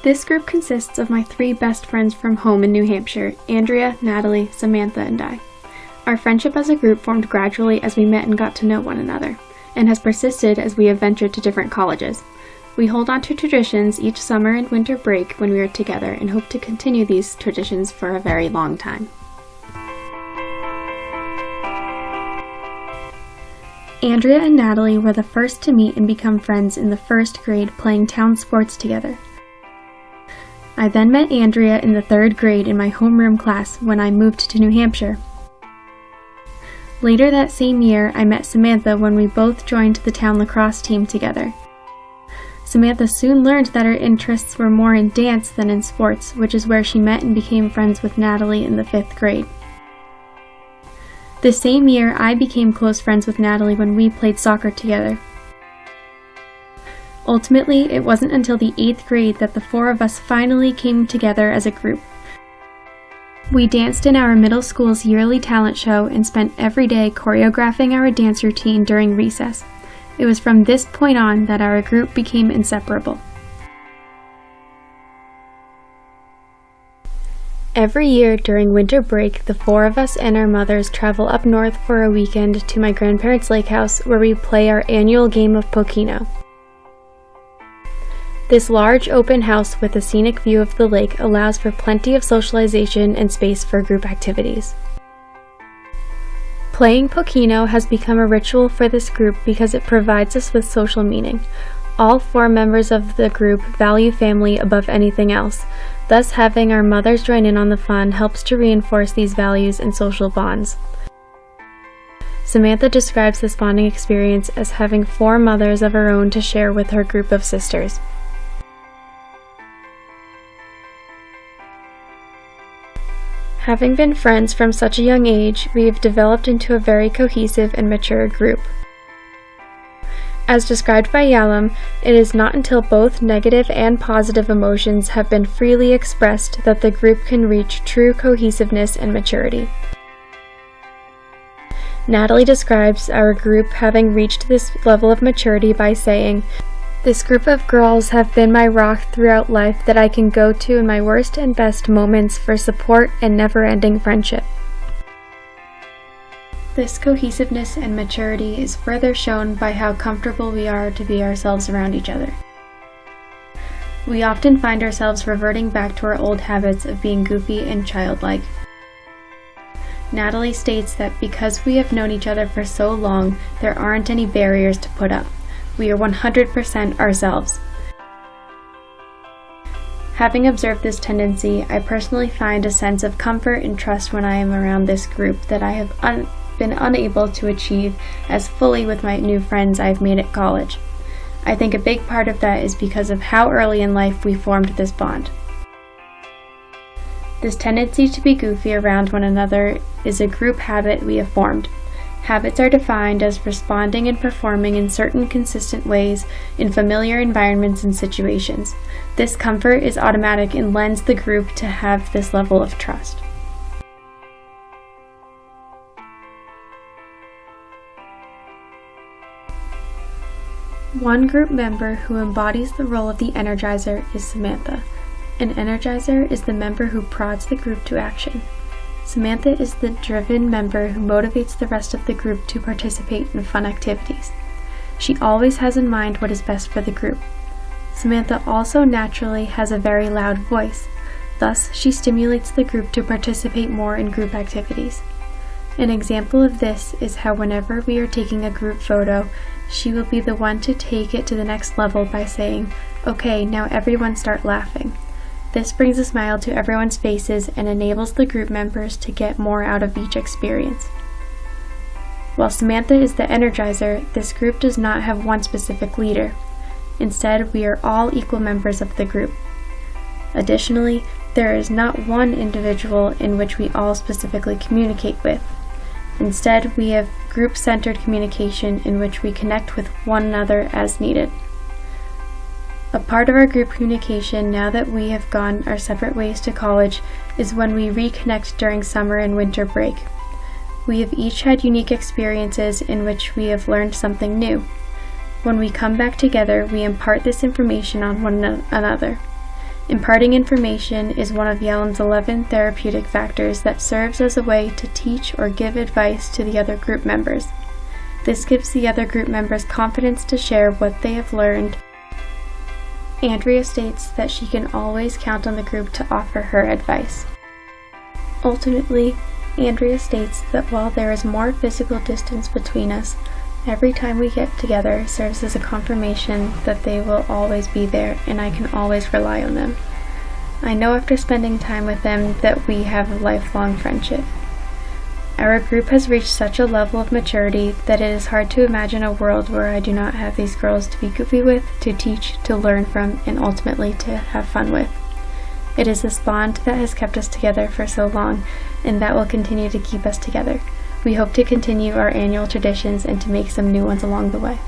This group consists of my 3 best friends from home in New Hampshire, Andrea, Natalie, Samantha, and I. Our friendship as a group formed gradually as we met and got to know one another, and has persisted as we have ventured to different colleges. We hold on to traditions each summer and winter break when we are together and hope to continue these traditions for a very long time. Andrea and Natalie were the first to meet and become friends in the 1st grade playing town sports together. I then met Andrea in the 3rd grade in my homeroom class when I moved to New Hampshire. Later that same year, I met Samantha when we both joined the town lacrosse team together. Samantha soon learned that her interests were more in dance than in sports, which is where she met and became friends with Natalie in the 5th grade. The same year, I became close friends with Natalie when we played soccer together. Ultimately, it wasn't until the 8th grade that the 4 of us finally came together as a group. We danced in our middle school's yearly talent show and spent every day choreographing our dance routine during recess. It was from this point on that our group became inseparable. Every year during winter break, the 4 of us and our mothers travel up north for a weekend to my grandparents' lake house where we play our annual game of Pokino. This large open house with a scenic view of the lake allows for plenty of socialization and space for group activities. Playing Pokino has become a ritual for this group because it provides us with social meaning. All 4 members of the group value family above anything else, thus having our mothers join in on the fun helps to reinforce these values and social bonds. Samantha describes this bonding experience as having 4 mothers of her own to share with her group of sisters. Having been friends from such a young age, we have developed into a very cohesive and mature group. As described by Yalom, it is not until both negative and positive emotions have been freely expressed that the group can reach true cohesiveness and maturity. Natalie describes our group having reached this level of maturity by saying, "This group of girls have been my rock throughout life that I can go to in my worst and best moments for support and never-ending friendship." This cohesiveness and maturity is further shown by how comfortable we are to be ourselves around each other. We often find ourselves reverting back to our old habits of being goofy and childlike. Natalie states that because we have known each other for so long, there aren't any barriers to put up. We are 100% ourselves. Having observed this tendency, I personally find a sense of comfort and trust when I am around this group that I have been unable to achieve as fully with my new friends I've made at college. I think a big part of that is because of how early in life we formed this bond. This tendency to be goofy around one another is a group habit we have formed. Habits are defined as responding and performing in certain consistent ways in familiar environments and situations. This comfort is automatic and lends the group to have this level of trust. One group member who embodies the role of the energizer is Samantha. An energizer is the member who prods the group to action. Samantha is the driven member who motivates the rest of the group to participate in fun activities. She always has in mind what is best for the group. Samantha also naturally has a very loud voice. Thus, she stimulates the group to participate more in group activities. An example of this is how whenever we are taking a group photo, she will be the one to take it to the next level by saying, "Okay, now everyone start laughing." This brings a smile to everyone's faces and enables the group members to get more out of each experience. While Samantha is the energizer, this group does not have one specific leader. Instead, we are all equal members of the group. Additionally, there is not one individual in which we all specifically communicate with. Instead, we have group-centered communication in which we connect with one another as needed. A part of our group communication now that we have gone our separate ways to college is when we reconnect during summer and winter break. We have each had unique experiences in which we have learned something new. When we come back together, we impart this information on one another. Imparting information is one of Yellen's 11 therapeutic factors that serves as a way to teach or give advice to the other group members. This gives the other group members confidence to share what they have learned. Andrea states that she can always count on the group to offer her advice. Ultimately, Andrea states that while there is more physical distance between us, every time we get together serves as a confirmation that they will always be there and I can always rely on them. I know after spending time with them that we have a lifelong friendship. Our group has reached such a level of maturity that it is hard to imagine a world where I do not have these girls to be goofy with, to teach, to learn from, and ultimately to have fun with. It is this bond that has kept us together for so long, and that will continue to keep us together. We hope to continue our annual traditions and to make some new ones along the way.